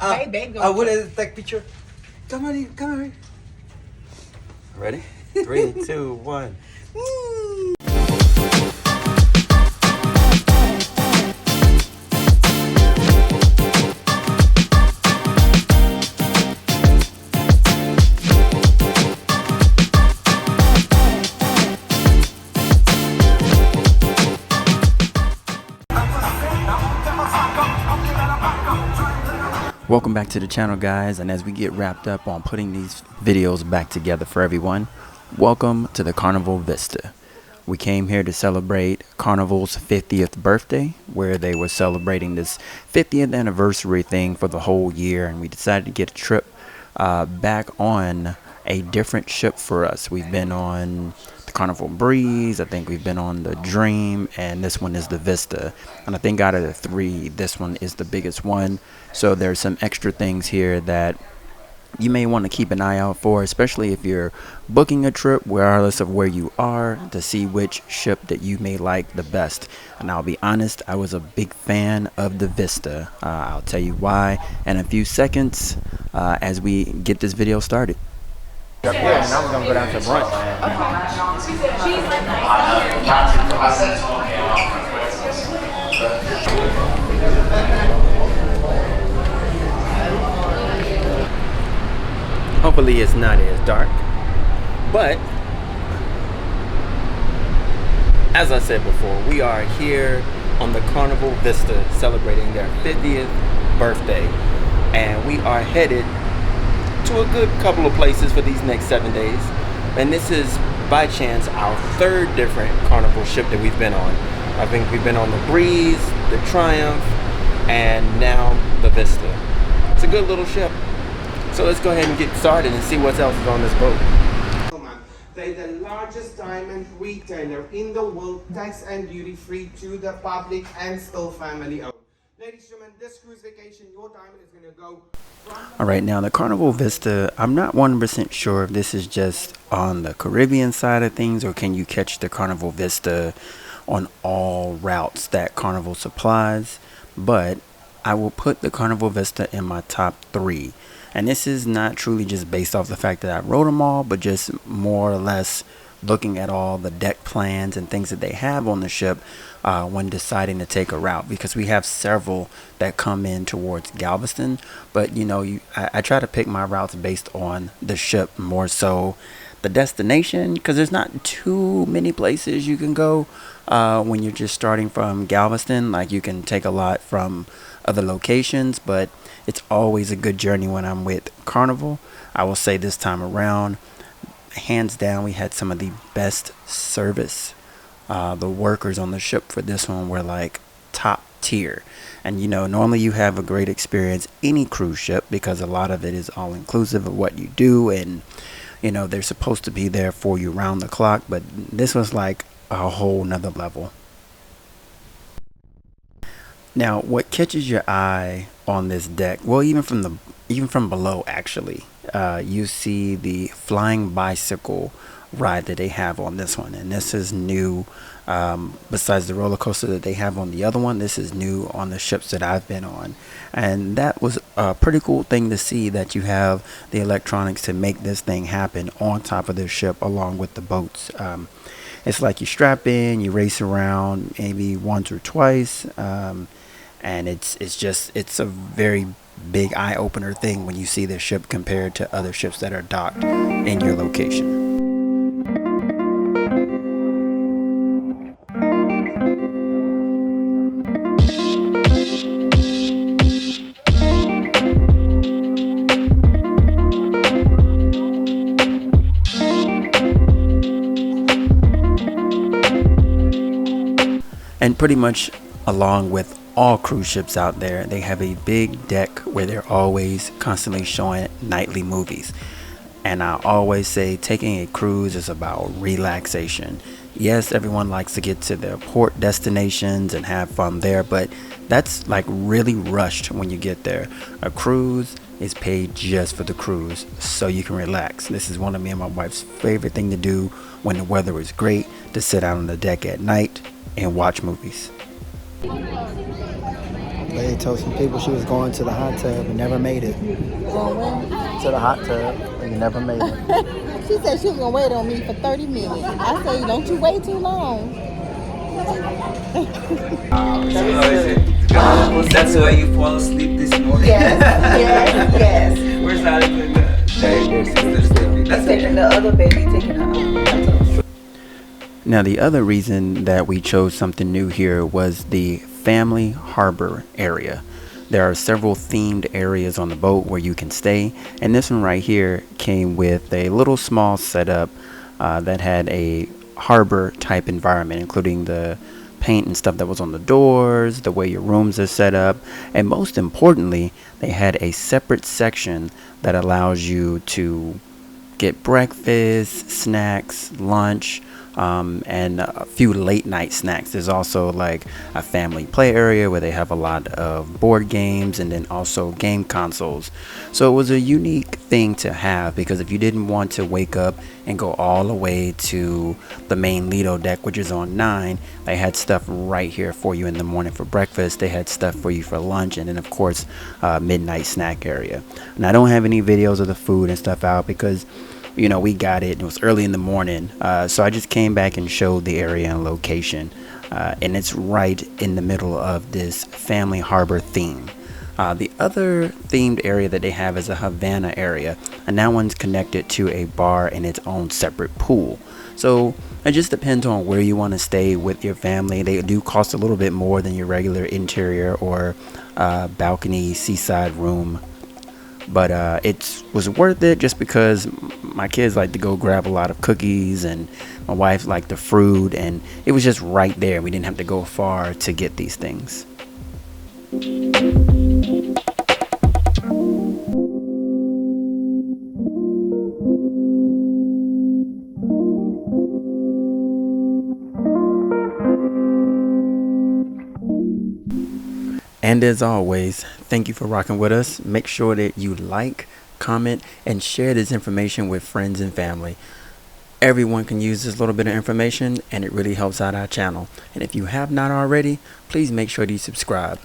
I will take picture. Come on, come on. Ready? 3, 2, 1. Welcome back to the channel, guys, and as we get wrapped up on putting these videos back together for everyone, welcome to the Carnival Vista. We came here to celebrate Carnival's 50th birthday, where they were celebrating this 50th anniversary thing for the whole year, and we decided to get a trip back on a different ship for us. We've been on the Carnival Breeze, I think we've been on the Dream, and this one is the Vista. And I think out of the three, this one is the biggest one. So there's some extra things here that you may want to keep an eye out for, especially if you're booking a trip, regardless of where you are, to see which ship that you may like the best. And I'll be honest, I was a big fan of the Vista. I'll tell you why in a few seconds as we get this video started. Up here, and now we're gonna go down to brunch. Hopefully it's not as dark, but as I said before, we are here on the Carnival Vista celebrating their 50th birthday, and we are headed to a good couple of places for these next 7 days. And this is by chance our third different Carnival ship that we've been on. I think we've been on the Breeze, the Triumph, and now the Vista. It's a good little ship. So let's go ahead and get started and see what else is on this boat. They're the largest diamond retailer in the world, tax and duty free to the public and still family owned. Ladies and gentlemen, this cruise vacation, your diamond is going to go. Alright, now the Carnival Vista, I'm not 100% sure if this is just on the Caribbean side of things, or can you catch the Carnival Vista on all routes that Carnival supplies, but I will put the Carnival Vista in my top 3. And this is not truly just based off the fact that I wrote them all, but just more or less looking at all the deck plans and things that they have on the ship when deciding to take a route, because we have several that come in towards Galveston, but you know, I try to pick my routes based on the ship more so the destination, because there's not too many places you can go when you're just starting from Galveston. Like, you can take a lot from other locations, but it's always a good journey when I'm with Carnival. I will say this time around, hands down, we had some of the best service. The workers on the ship for this one were like top tier. And you know, normally you have a great experience any cruise ship because a lot of it is all inclusive of what you do, and you know, they're supposed to be there for you round the clock, but this was like a whole nother level. Now, what catches your eye on this deck, well, even from below actually, you see the flying bicycle ride that they have on this one, and this is new. Besides the roller coaster that they have on the other one, this is new on the ships that I've been on, and that was a pretty cool thing to see, that you have the electronics to make this thing happen on top of the ship along with the boats. It's like you strap in, you race around maybe once or twice, and it's a very big eye-opener thing when you see this ship compared to other ships that are docked in your location. And pretty much along with all cruise ships out there, they have a big deck where they're always constantly showing nightly movies. And I always say taking a cruise is about relaxation. Yes, everyone likes to get to their port destinations and have fun there, but that's like really rushed when you get there. A cruise is paid just for the cruise, so you can relax. This is one of me and my wife's favorite thing to do when the weather is great, to sit out on the deck at night and watch movies. Lady told some people she was going to the hot tub and never made it. Going where? To the hot tub and never made it. She said she was gonna wait on me for 30 minutes. I say, don't you wait too long. That's why you fall asleep this morning. Yes. Where's Alexander? That's Taking the other baby, taking her. Now, the other reason that we chose something new here was the family harbor area. There are several themed areas on the boat where you can stay, and this one right here came with a little small setup that had a harbor type environment, including the paint and stuff that was on the doors, the way your rooms are set up, and most importantly, they had a separate section that allows you to get breakfast, snacks, lunch, and a few late night snacks. There's also like a family play area where they have a lot of board games and then also game consoles. So it was a unique thing to have, because if you didn't want to wake up and go all the way to the main Lido deck, which is on 9, they had stuff right here for you in the morning for breakfast. They had stuff for you for lunch, and then of course midnight snack area. And I don't have any videos of the food and stuff out because we got it. It was early in the morning. So I just came back and showed the area and location. And it's right in the middle of this family harbor theme. The other themed area that they have is a Havana area. And that one's connected to a bar and its own separate pool. So it just depends on where you want to stay with your family. They do cost a little bit more than your regular interior or balcony seaside room. But it was worth it just because my kids like to go grab a lot of cookies and my wife liked the fruit, and it was just right there. We didn't have to go far to get these things. And as always, thank you for rocking with us. Make sure that you like, comment, and share this information with friends and family. Everyone can use this little bit of information, and it really helps out our channel. And if you have not already, please make sure that you subscribe.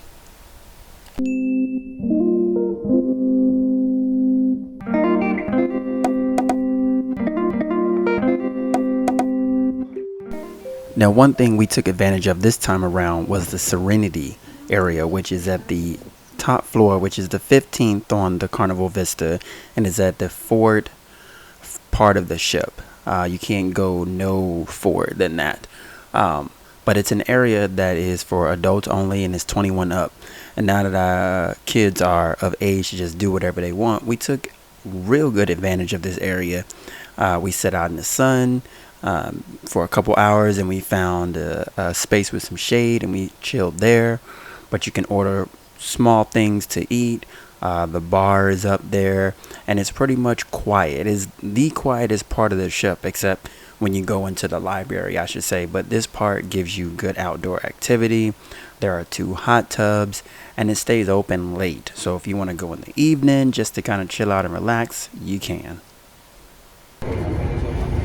Now, one thing we took advantage of this time around was the Serenity area, which is at the top floor, which is the 15th on the Carnival Vista, and is at the forward part of the ship. You can't go no forward than that. But it's an area that is for adults only, and it's 21 up. And now that our kids are of age to just do whatever they want, we took real good advantage of this area. We sat out in the sun for a couple hours, and we found a space with some shade, and we chilled there. But you can order small things to eat. The bar is up there, and it's pretty much quiet. It is the quietest part of the ship, except when you go into the library, I should say. But this part gives you good outdoor activity. There are 2 hot tubs, and it stays open late. So if you want to go in the evening just to kind of chill out and relax, you can.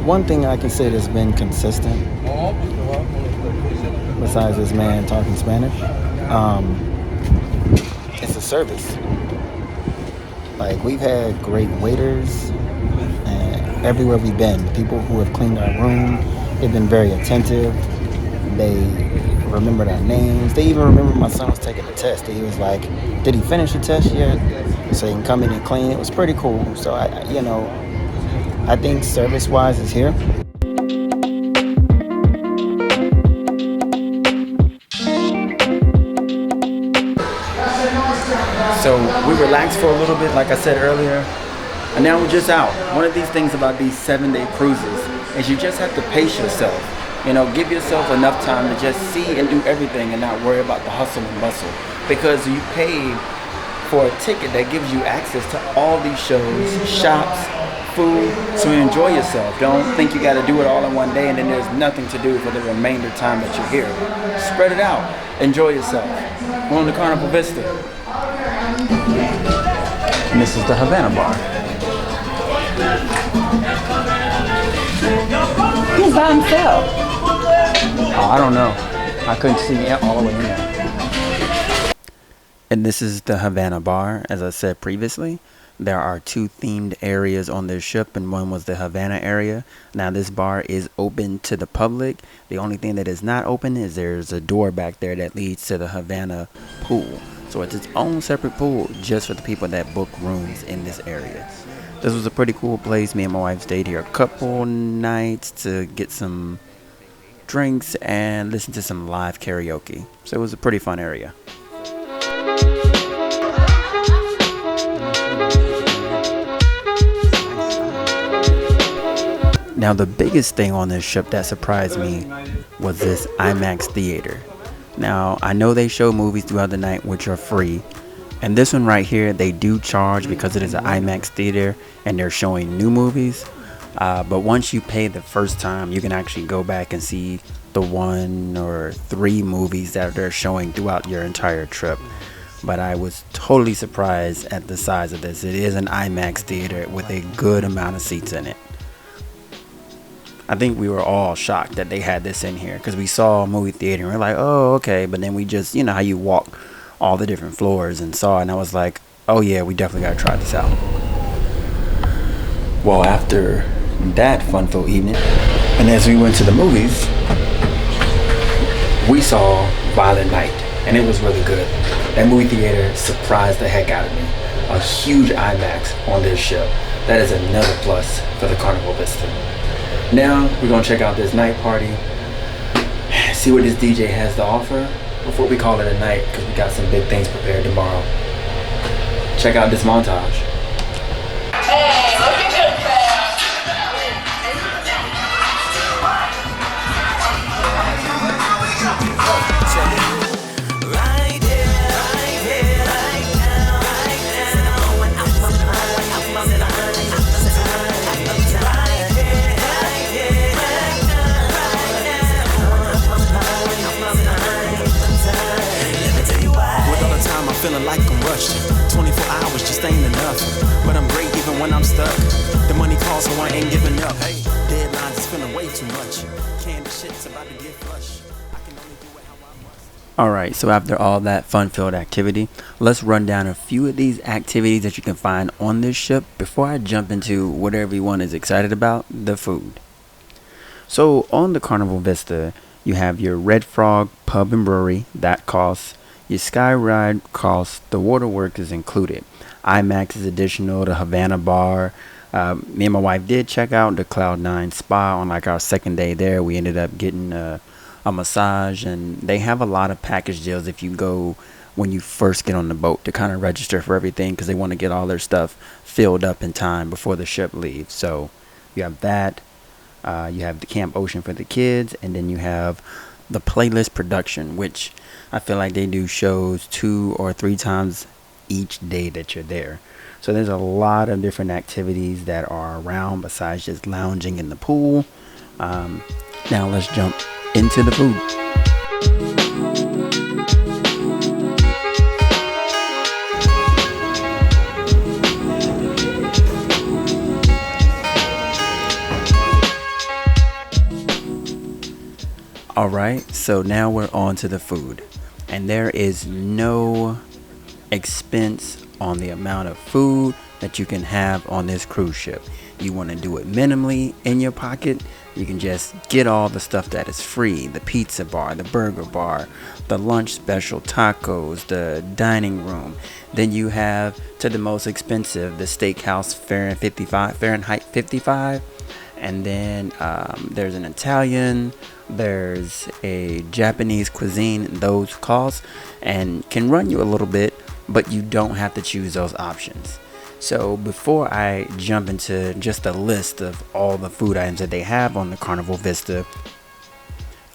One thing I can say that's been consistent, besides this man talking Spanish, it's the service. Like, we've had great waiters, and everywhere we've been, the people who have cleaned our room, they've been very attentive. They remembered our names. They even remembered my son was taking the test. He was like, did he finish the test yet? So he can come in and clean. It was pretty cool. So I think service-wise is here. So we relaxed for a little bit, like I said earlier, and now we're just out. One of these things about these 7-day cruises is you just have to pace yourself. Give yourself enough time to just see and do everything and not worry about the hustle and bustle. Because you paid for a ticket that gives you access to all these shows, shops, food, so enjoy yourself. Don't think you got to do it all in one day and then there's nothing to do for the remainder time that you're here. Spread it out. Enjoy yourself. We're on the Carnival Vista. And this is the Havana Bar. He's by himself. Oh, I don't know. I couldn't see all the way in there. And this is the Havana Bar. As I said previously, there are two themed areas on this ship, and one was the Havana area. Now, this bar is open to the public. The only thing that is not open is there's a door back there that leads to the Havana pool. So it's its own separate pool just for the people that book rooms in this area. This was a pretty cool place. Me and my wife stayed here a couple nights to get some drinks and listen to some live karaoke. So it was a pretty fun area. Now, the biggest thing on this ship that surprised me was this IMAX theater. Now, I know they show movies throughout the night which are free, and this one right here they do charge because it is an IMAX theater and they're showing new movies. But once you pay the first time, you can actually go back and see the 1 or 3 movies that they're showing throughout your entire trip. But I was totally surprised at the size of this. It is an IMAX theater with a good amount of seats in it. I think we were all shocked that they had this in here because we saw a movie theater and we're like, oh, okay. But then we just, you know how you walk all the different floors and saw it, and I was like, oh yeah, we definitely got to try this out. Well, after that fun-filled evening, and as we went to the movies, we saw Violent Night, and it was really good. That movie theater surprised the heck out of me. A huge IMAX on this ship. That is another plus for the Carnival Vista. Now we're gonna check out this night party, see what this DJ has to offer before we call it a night, because we got some big things prepared tomorrow. Check out this montage. Hey, look at this man. Feeling like I'm rushed. 24 hours just ain't enough. But I'm great even when I'm stuck. The money calls so I ain't giving up. Hey, deadlines is feeling way too much. Candy shit's about to get flush. I can only do it how I must. Alright, so after all that fun-filled activity, let's run down a few of these activities that you can find on this ship before I jump into what everyone is excited about, the food. So on the Carnival Vista, you have your Red Frog Pub and Brewery. That costs. Your Sky Ride costs. The waterwork is included. IMAX is additional. The Havana Bar. Me and my wife did check out the Cloud9 Spa on like our second day there. We ended up getting a massage, and they have a lot of package deals if you go when you first get on the boat to kind of register for everything, because they want to get all their stuff filled up in time before the ship leaves. So you have that. You have the Camp Ocean for the kids, and then you have the Playlist production, which I feel like they do shows 2 or 3 times each day that you're there. So there's a lot of different activities that are around besides just lounging in the pool. Now let's jump into the food. Alright, so now we're on to the food. And there is no expense on the amount of food that you can have on this cruise ship. You want to do it minimally in your pocket, you can just get all the stuff that is free. The pizza bar, the burger bar, the lunch special, tacos, the dining room. Then you have, to the most expensive, the steakhouse Fahrenheit 55. And then there's an Italian, there's a Japanese cuisine. Those cost and can run you a little bit, but you don't have to choose those options. So before I jump into just a list of all the food items that they have on the Carnival Vista,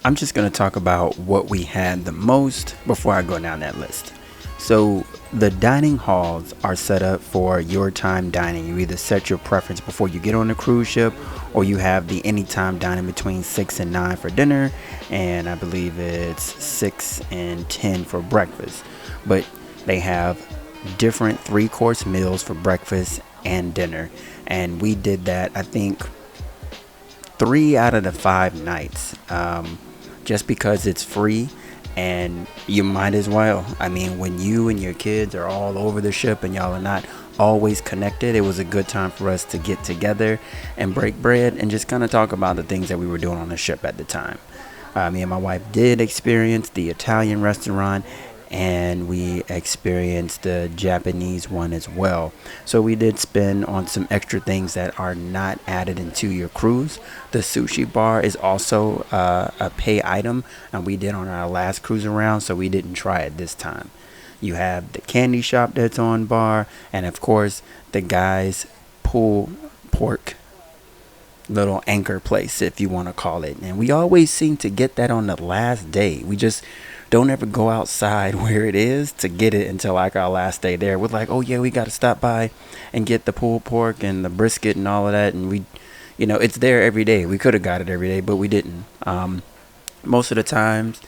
I'm just going to talk about what we had the most before I go down that list. So the dining halls are set up for your time dining. You either set your preference before you get on the cruise ship, or you have the anytime dining between 6 and 9 for dinner, and I believe it's 6 and 10 for breakfast. But they have different 3-course meals for breakfast and dinner, and we did that, I think, 3 out of the 5 nights, just because it's free. and you might as well. I mean, when you and your kids are all over the ship and y'all are not always connected, it was a good time for us to get together and break bread and just kind of talk about the things that we were doing on the ship at the time. Me and my wife did experience the Italian restaurant, and we experienced the Japanese one as well. So we did spend on some extra things that are not added into your cruise. The sushi bar is also a pay item, and we did on our last cruise around, so we didn't try it this time. You have the candy shop that's on bar, and of course the guys pulled pork little anchor place, if you want to call it. And we always seem to get that on the last day. We just don't ever go outside where it is to get it until like our last day there. We're like, oh yeah, we got to stop by and get the pulled pork and the brisket and all of that. And we, it's there every day. We could have got it every day, but we didn't. Most of the times,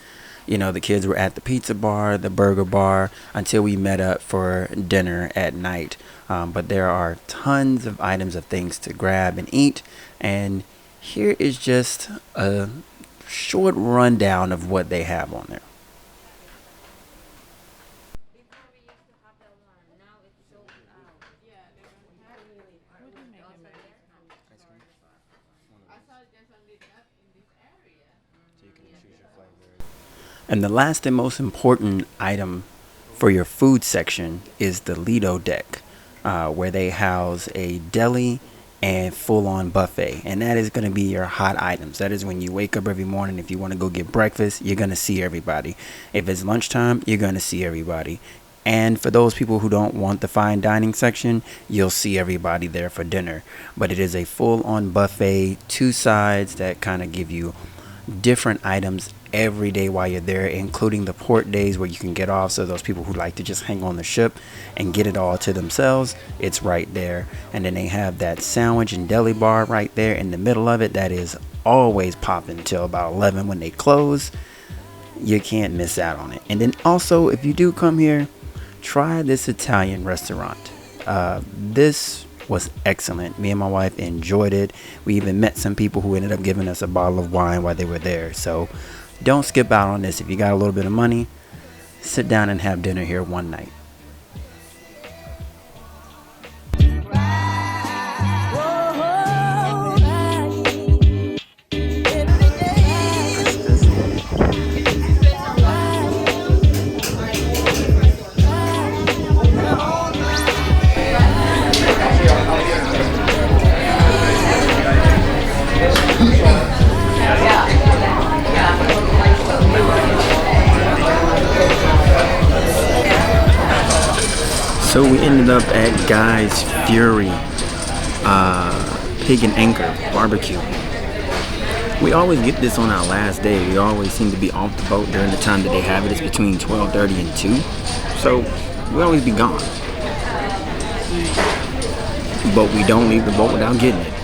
the kids were at the pizza bar, the burger bar, until we met up for dinner at night. But there are tons of items of things to grab and eat. And here is just a short rundown of what they have on there. And the last and most important item for your food section is the Lido deck, where they house a deli and full-on buffet. And that is going to be your hot items. That is when you wake up every morning. If you want to go get breakfast, you're going to see everybody. If it's lunchtime, you're going to see everybody. And for those people who don't want the fine dining section, you'll see everybody there for dinner. But it is a full-on buffet, 2 sides that kind of give you different items every day while you're there, including the port days where you can get off. So those people who like to just hang on the ship and get it all to themselves, it's right there. And then they have that sandwich and deli bar right there in the middle of it that is always popping till about 11 when they close. You can't miss out on it. And then also, if you do come here, try this Italian restaurant. This was excellent. Me and my wife enjoyed it. We even met some people who ended up giving us a bottle of wine while they were there. So don't skip out on this. If you got a little bit of money, sit down and have dinner here one night. So we ended up at Guy's Fury Pig and Anchor Barbecue. We always get this on our last day. We always seem to be off the boat during the time that they have it. It's between 12:30 and 2. So we always be gone. But we don't leave the boat without getting it.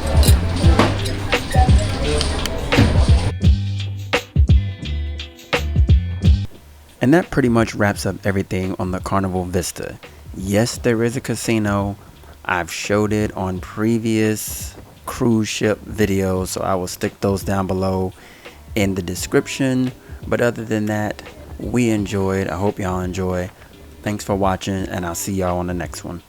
And that pretty much wraps up everything on the Carnival Vista. Yes, there is a casino. I've showed it on previous cruise ship videos, so I will stick those down below in the description. But other than that, we enjoyed. I hope y'all enjoy. Thanks for watching, and I'll see y'all on the next one.